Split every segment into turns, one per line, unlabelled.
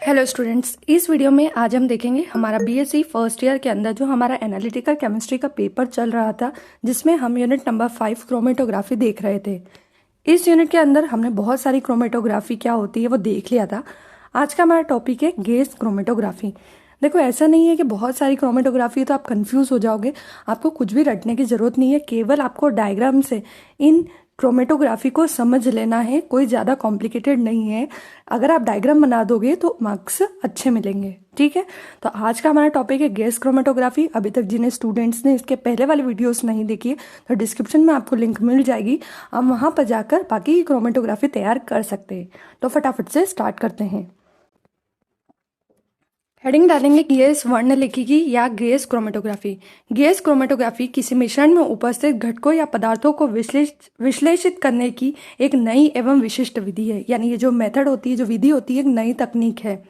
Hello students, इस video में आज हम देखेंगे हमारा बीएससी फर्स्ट ईयर के अंदर जो हमारा एनालिटिकल केमिस्ट्री का पेपर चल रहा था, जिसमें हम यूनिट नंबर 5 क्रोमेटोग्राफी देख रहे थे। इस यूनिट के अंदर हमने बहुत सारी क्रोमेटोग्राफी क्या होती है वो देख लिया था। आज का हमारा टॉपिक है गैस क्रोमेटोग्राफी। देखो, ऐसा नहीं है कि बहुत सारी क्रोमेटोग्राफी है तो आप कंफ्यूज हो जाओगे। आपको कुछ भी रटने की जरूरत नहीं है, केवल आपको डायग्राम से इन क्रोमेटोग्राफी को समझ लेना है। कोई ज़्यादा कॉम्प्लिकेटेड नहीं है। अगर आप डायग्राम बना दोगे तो मार्क्स अच्छे मिलेंगे। ठीक है, तो आज का हमारा टॉपिक है गैस क्रोमेटोग्राफी। अभी तक जिन्हें स्टूडेंट्स ने इसके पहले वाले वीडियोस नहीं देखी है तो डिस्क्रिप्शन में आपको लिंक मिल जाएगी, आप वहां पर जाकर बाकी की क्रोमेटोग्राफी तैयार कर सकते हैं। तो फटाफट से स्टार्ट करते हैं। हेडिंग डालेंगे गैस वर्णलेखिकी या गैस क्रोमेटोग्राफी। गैस क्रोमेटोग्राफी किसी मिश्रण में उपस्थित घटकों या पदार्थों को विश्लेषित करने की एक नई एवं विशिष्ट विधि है। यानी ये जो मेथड होती है, जो विधि होती है, एक नई तकनीक है।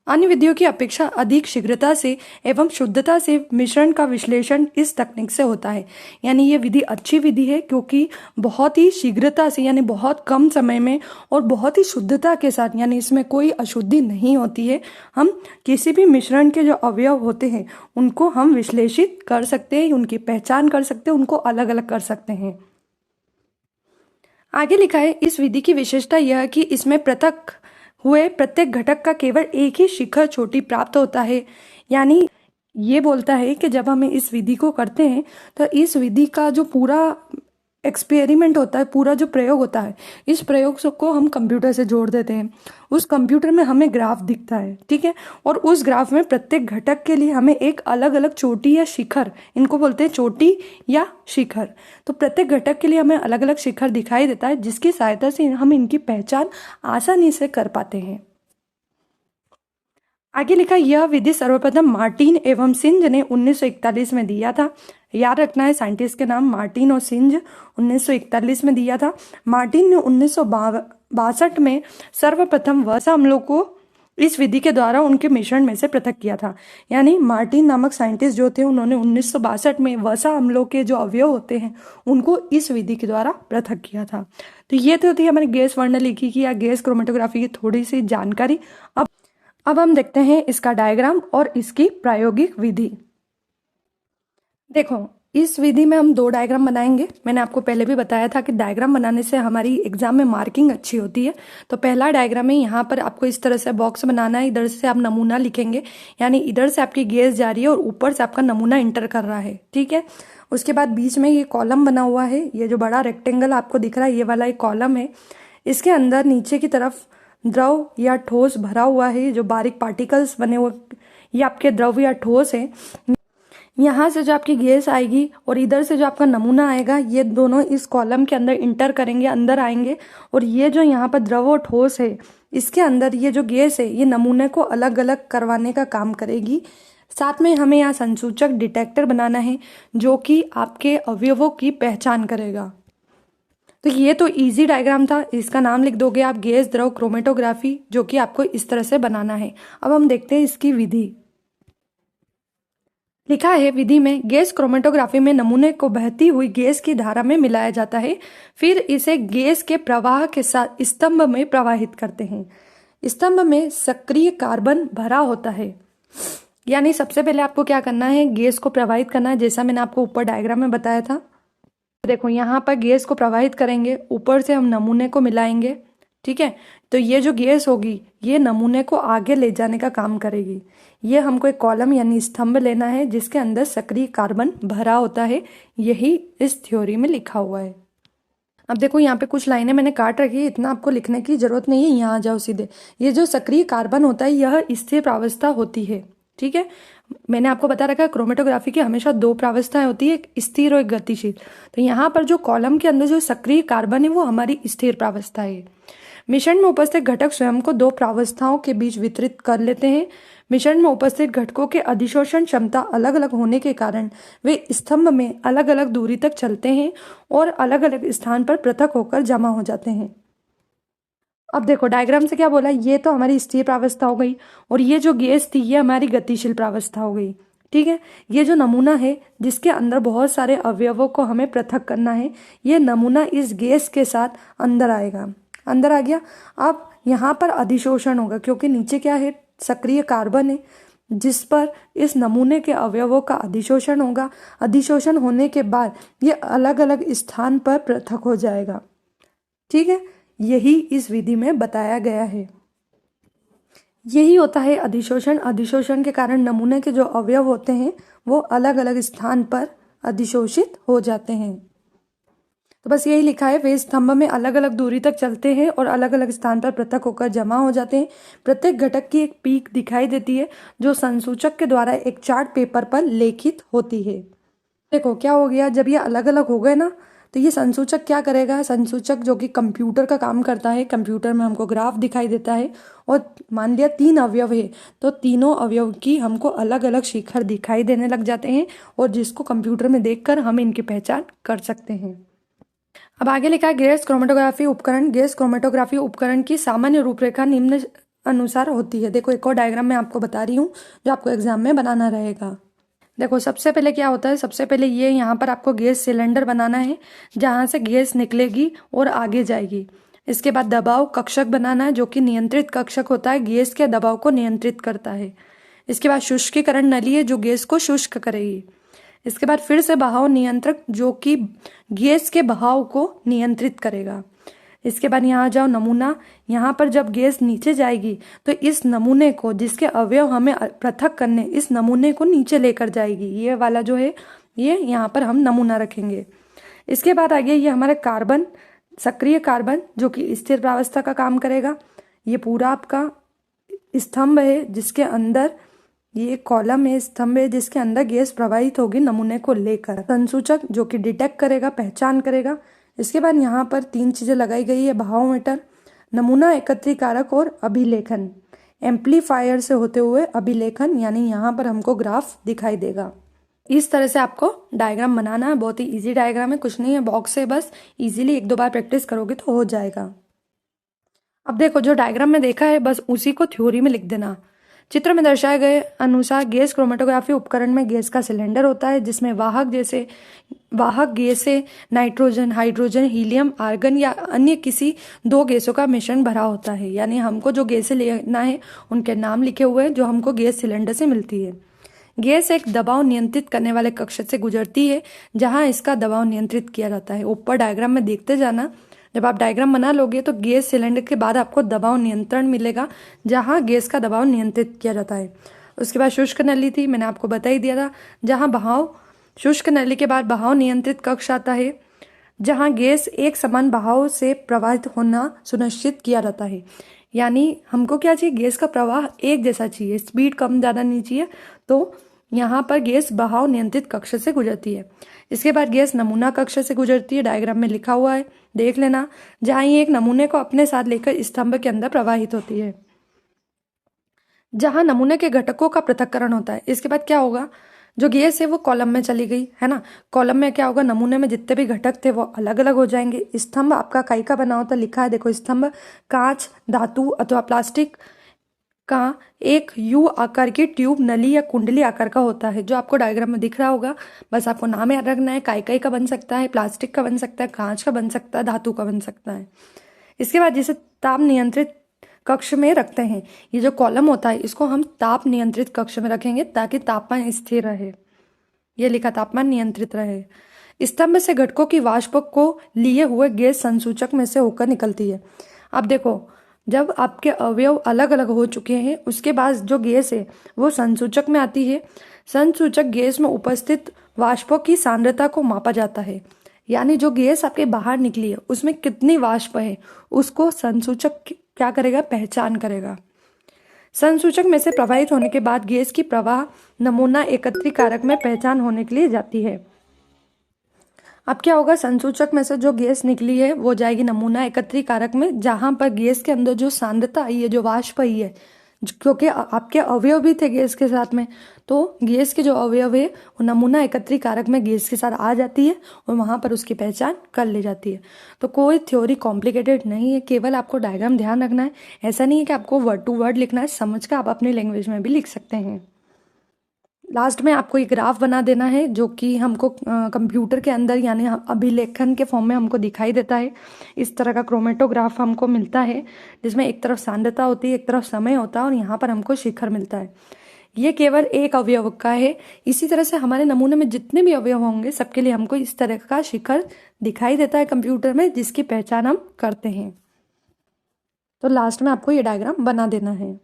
अन्य विधियों की अपेक्षा अधिक शीघ्रता से एवं शुद्धता से मिश्रण का विश्लेषण इस तकनीक से होता है। यानी ये विधि अच्छी विधि है क्योंकि बहुत ही शीघ्रता से, यानी बहुत कम समय में और बहुत ही शुद्धता के साथ, यानी इसमें कोई अशुद्धि नहीं होती है, हम किसी भी मिश्रण के जो अवयव होते हैं उनको हम विश्लेषित कर सकते हैं, उनकी पहचान कर सकते हैं, उनको अलग अलग कर सकते हैं। आगे लिखा है, इस विधि की विशेषता यह कि इसमें पृथक हुए प्रत्येक घटक का केवल एक ही शिखर चोटी प्राप्त होता है। यानी ये बोलता है कि जब हम इस विधि को करते हैं तो इस विधि का जो पूरा एक्सपेरिमेंट होता है, पूरा जो प्रयोग होता है, इस प्रयोग को हम कंप्यूटर से जोड़ देते हैं। उस कंप्यूटर में हमें ग्राफ दिखता है, ठीक है, और उस ग्राफ में प्रत्येक घटक के लिए हमें एक अलग अलग चोटी या शिखर, इनको बोलते हैं चोटी या शिखर, तो प्रत्येक घटक के लिए हमें अलग अलग शिखर दिखाई देता है, जिसकी सहायता से हम इनकी पहचान आसानी से कर पाते हैं। आगे लिखा, यह विधि सर्वप्रथम मार्टिन एवं सिंज ने 1941 में दिया था। याद रखना है, साइंटिस्ट के नाम मार्टिन और सिंज 1941 में दिया था। मार्टिन ने 1962 में सर्वप्रथम वसा अम्लों को इस विधि के द्वारा उनके मिश्रण में से पृथक किया था। यानी मार्टिन नामक साइंटिस्ट जो थे, उन्होंने 1962 में वसा अम्लों के जो अवयव होते हैं उनको इस विधि के द्वारा पृथक किया था। तो ये तो थी हमारी गैस वर्णलेखिकी या गैस क्रोमेटोग्राफी की थोड़ी सी जानकारी। अब हम देखते हैं इसका डायग्राम और इसकी प्रायोगिक विधि। देखो, इस विधि में हम 2 डायग्राम बनाएंगे। मैंने आपको पहले भी बताया था कि डायग्राम बनाने से हमारी एग्जाम में मार्किंग अच्छी होती है। तो पहला डायग्राम है, यहाँ पर आपको इस तरह से बॉक्स बनाना है। इधर से आप नमूना लिखेंगे, यानी इधर से आपकी गैस जा रही है और ऊपर से आपका नमूना इंटर कर रहा है, ठीक है। उसके बाद बीच में ये कॉलम बना हुआ है, ये जो बड़ा रेक्टेंगल आपको दिख रहा है, ये वाला एक कॉलम है। इसके अंदर नीचे की तरफ द्रव या ठोस भरा हुआ है, जो बारीक पार्टिकल्स बने हुए, ये आपके द्रव या ठोस है। यहाँ से जो आपकी गैस आएगी और इधर से जो आपका नमूना आएगा, ये दोनों इस कॉलम के अंदर इंटर करेंगे, अंदर आएंगे, और ये जो यहाँ पर द्रव और ठोस है, इसके अंदर ये जो गैस है ये नमूने को अलग अलग करवाने का काम करेगी। साथ में हमें यहाँ संसूचक डिटेक्टर बनाना है जो कि आपके अवयवों की पहचान करेगा। तो ये तो इजी डायग्राम था, इसका नाम लिख दोगे आप गैस द्रव क्रोमेटोग्राफी, जो कि आपको इस तरह से बनाना है। अब हम देखते हैं इसकी विधि। लिखा है, विधि में गैस क्रोमेटोग्राफी में नमूने को बहती हुई गैस की धारा में मिलाया जाता है, फिर इसे गैस के प्रवाह के साथ स्तंभ में प्रवाहित करते हैं। स्तंभ में सक्रिय कार्बन भरा होता है। यानी सबसे पहले आपको क्या करना है, गैस को प्रवाहित करना है, जैसा मैंने आपको ऊपर डायग्राम में बताया था। देखो, यहाँ पर गैस को प्रवाहित करेंगे, ऊपर से हम नमूने को मिलाएंगे, ठीक है। तो ये जो गैस होगी ये नमूने को आगे ले जाने का काम करेगी। ये हमको एक कॉलम यानी स्तंभ लेना है जिसके अंदर सक्रिय कार्बन भरा होता है, यही इस थ्योरी में लिखा हुआ है। अब देखो, यहाँ पे कुछ लाइनें मैंने काट रखी है, इतना आपको लिखने की जरूरत नहीं है, यहाँ आ जाओ सीधे। ये जो सक्रिय कार्बन होता है यह स्थिर प्रावस्था होती है, ठीक है। मैंने आपको बता रखा है क्रोमेटोग्राफी की हमेशा 2 प्रावस्थाएं होती है, एक स्थिर और एक गतिशील। तो यहाँ पर जो कॉलम के अंदर जो सक्रिय कार्बन है वो हमारी स्थिर प्रावस्था है। मिश्रण में उपस्थित घटक स्वयं को 2 प्रावस्थाओं के बीच वितरित कर लेते हैं। मिश्रण में उपस्थित घटकों के अधिशोषण क्षमता अलग अलग होने के कारण वे स्तंभ में अलग अलग दूरी तक चलते हैं और अलग अलग स्थान पर पृथक होकर जमा हो जाते हैं। अब देखो, डायग्राम से क्या बोला, ये तो हमारी स्थिर प्रावस्था हो गई और ये जो गैस थी ये हमारी गतिशील प्रावस्था हो गई, ठीक है। ये जो नमूना है जिसके अंदर बहुत सारे अवयवों को हमें पृथक करना है, ये नमूना इस गैस के साथ अंदर आएगा, अंदर आ गया। अब यहाँ पर अधिशोषण होगा, क्योंकि नीचे क्या है, सक्रिय कार्बन है, जिस पर इस नमूने के अवयवों का अधिशोषण होगा। अधिशोषण होने के बाद ये अलग अलग स्थान पर पृथक हो जाएगा। ठीक है, यही इस विधि में बताया गया है। यही होता है अधिशोषण। अधिशोषण के कारण नमूने के जो अवयव होते हैं वो अलग अलग स्थान पर अधिशोषित हो जाते हैं। तो बस यही लिखा है, वे स्तंभ में अलग अलग दूरी तक चलते हैं और अलग अलग स्थान पर पृथक होकर जमा हो जाते हैं। प्रत्येक घटक की एक पीक दिखाई देती है जो संसूचक के द्वारा एक चार्ट पेपर पर लेखित होती है। देखो क्या हो गया, जब ये अलग अलग हो गए ना, तो ये संसूचक क्या करेगा, संसूचक जो कि कंप्यूटर का काम करता है, कंप्यूटर में हमको ग्राफ दिखाई देता है और मान लिया 3 अवयव है तो तीनों अवयव की हमको अलग अलग शिखर दिखाई देने लग जाते हैं और जिसको कंप्यूटर में देखकर हम इनकी पहचान कर सकते हैं। अब आगे लिखा है गैस क्रोमेटोग्राफी उपकरण। गैस क्रोमेटोग्राफी उपकरण की सामान्य रूपरेखा निम्न अनुसार होती है। देखो एक और डायग्राम मैं आपको बता रही हूँ जो आपको एग्जाम में बनाना रहेगा। देखो सबसे पहले क्या होता है, सबसे पहले ये यहाँ पर आपको गैस सिलेंडर बनाना है जहाँ से गैस निकलेगी और आगे जाएगी। इसके बाद दबाव कक्षक बनाना है जो कि नियंत्रित कक्षक होता है, गैस के दबाव को नियंत्रित करता है। इसके बाद शुष्कीकरण नली है जो गैस को शुष्क करेगी। इसके बाद फिर से बहाव नियंत्रक जो कि गैस के बहाव को नियंत्रित करेगा। इसके बाद यहाँ जाओ नमूना, यहाँ पर जब गैस नीचे जाएगी तो इस नमूने को, जिसके अवयव हमें पृथक करने, इस नमूने को नीचे लेकर जाएगी। ये वाला जो है ये यहाँ पर हम नमूना रखेंगे। इसके बाद आगे ये हमारे कार्बन, सक्रिय कार्बन जो कि स्थिर प्रावस्था का काम करेगा। ये पूरा आपका स्तंभ है जिसके अंदर, ये कॉलम है, स्तंभ है जिसके अंदर गैस प्रवाहित होगी नमूने को लेकर। संसूचक जो कि डिटेक्ट करेगा, पहचान करेगा। इसके बाद यहाँ पर 3 चीजें लगाई गई है, बहावमीटर, नमूना एकत्रीकारक और अभिलेखन। एम्पलीफायर से होते हुए अभिलेखन, यानी यहाँ पर हमको ग्राफ दिखाई देगा। इस तरह से आपको डायग्राम बनाना है। बहुत ही इजी डायग्राम है, कुछ नहीं है, बॉक्स से बस इजीली 1-2 बार प्रैक्टिस करोगे तो हो जाएगा। अब देखो जो डायग्राम में देखा है बस उसी को थ्योरी में लिख देना। चित्र में दर्शाए गए अनुसार गैस क्रोमेटोग्राफी उपकरण में गैस का सिलेंडर होता है जिसमें वाहक गैसें नाइट्रोजन, हाइड्रोजन, हीलियम, आर्गन या अन्य किसी 2 गैसों का मिश्रण भरा होता है। यानी हमको जो गैसें लेना है उनके नाम लिखे हुए हैं जो हमको गैस सिलेंडर से मिलती है। गैस एक दबाव नियंत्रित करने वाले कक्ष से गुजरती है जहां इसका दबाव नियंत्रित किया जाता है। ऊपर डायग्राम में देखते जाना, जब आप डायग्राम बना लोगे तो गैस सिलेंडर के बाद आपको दबाव नियंत्रण मिलेगा जहां गैस का दबाव नियंत्रित किया जाता है। उसके बाद शुष्क नली थी, मैंने आपको बता ही दिया था, जहां बहाव, शुष्क नली के बाद बहाव नियंत्रित कक्ष आता है जहां गैस एक समान बहाव से प्रवाहित होना सुनिश्चित किया जाता है। यानी हमको क्या चाहिए, गैस का प्रवाह एक जैसा चाहिए, स्पीड कम ज़्यादा नहीं चाहिए। तो यहाँ पर गैस बहाव नियंत्रित कक्ष से गुजरती है। इसके बाद गैस नमूना कक्ष से गुजरती है, डायग्राम में लिखा हुआ है, देख लेना, जहां ये एक नमूने को अपने साथ लेकर स्तंभ के अंदर प्रवाहित होती है जहां नमूने के घटकों का पृथक्करण होता है। इसके बाद क्या होगा, जो गैस है वो कॉलम में चली गई है ना, कॉलम में क्या होगा, नमूने में जितने भी घटक थे वो अलग अलग हो जाएंगे। स्तंभ आपका काई का बना होता है, लिखा है देखो, स्तंभ कांच, धातु अथवा प्लास्टिक का एक यू आकार की ट्यूब, नली या कुंडली आकार का होता है जो आपको डायग्राम में दिख रहा होगा। बस आपको नाम याद रखना है, काई का बन सकता है, प्लास्टिक का बन सकता है, कांच का बन सकता है, धातु का बन सकता है। इसके बाद जिसे ताप नियंत्रित कक्ष में रखते हैं, ये जो कॉलम होता है इसको हम ताप नियंत्रित कक्ष में रखेंगे ताकि तापमान स्थिर रहे। ये लिखा, तापमान नियंत्रित रहे। स्तंभ से घटकों की वाष्प को लिए हुए गैस संसूचक में से होकर निकलती है। अब देखो, जब आपके अवयव अलग अलग हो चुके हैं उसके बाद जो गैस है वो संसूचक में आती है। संसूचक गैस में उपस्थित वाष्पों की सांद्रता को मापा जाता है। यानी जो गैस आपके बाहर निकली है उसमें कितनी वाष्प है उसको संसूचक क्या करेगा, पहचान करेगा। संसूचक में से प्रवाहित होने के बाद गैस की प्रवाह नमूना एकत्रीकारक में पहचान होने के लिए जाती है। अब क्या होगा, संसूचक में से जो गैस निकली है वो जाएगी नमूना एकत्रीकारक में जहां पर गैस के अंदर जो सांद्रता आई है, जो वाष्प आई है, क्योंकि आपके अवयव भी थे गैस के साथ में, तो गैस के जो अवयव है वो नमूना एकत्रीकारक में गैस के साथ आ जाती है और वहां पर उसकी पहचान कर ली जाती है। तो कोई थ्योरी कॉम्प्लिकेटेड नहीं है, केवल आपको डायग्राम ध्यान रखना है। ऐसा नहीं है कि आपको वर्ड टू वर्ड लिखना है, समझ कर आप अपनी लैंग्वेज में भी लिख सकते हैं। लास्ट में आपको एक ग्राफ बना देना है जो कि हमको कंप्यूटर के अंदर यानी अभिलेखन के फॉर्म में हमको दिखाई देता है। इस तरह का क्रोमेटोग्राफ हमको मिलता है जिसमें एक तरफ सांद्रता होती है, एक तरफ समय होता है और यहाँ पर हमको शिखर मिलता है। ये केवल एक अवयव का है। इसी तरह से हमारे नमूने में जितने भी अवयव होंगे सबके लिए हमको इस तरह का शिखर दिखाई देता है कंप्यूटर में, जिसकी पहचान हम करते हैं। तो लास्ट में आपको ये डायग्राम बना देना है।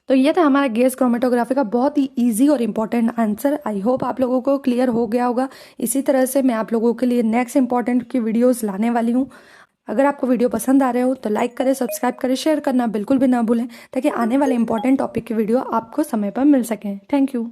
तो ये था हमारा गैस क्रोमेटोग्राफी का बहुत ही इजी और इम्पोर्टेंट आंसर। आई होप आप लोगों को क्लियर हो गया होगा। इसी तरह से मैं आप लोगों के लिए नेक्स्ट इंपॉर्टेंट की वीडियोस लाने वाली हूँ। अगर आपको वीडियो पसंद आ रहे हो तो लाइक करें, सब्सक्राइब करें, शेयर करना बिल्कुल भी ना भूलें ताकि आने वाले इंपॉर्टेंट टॉपिक की वीडियो आपको समय पर मिल सकें। Thank you.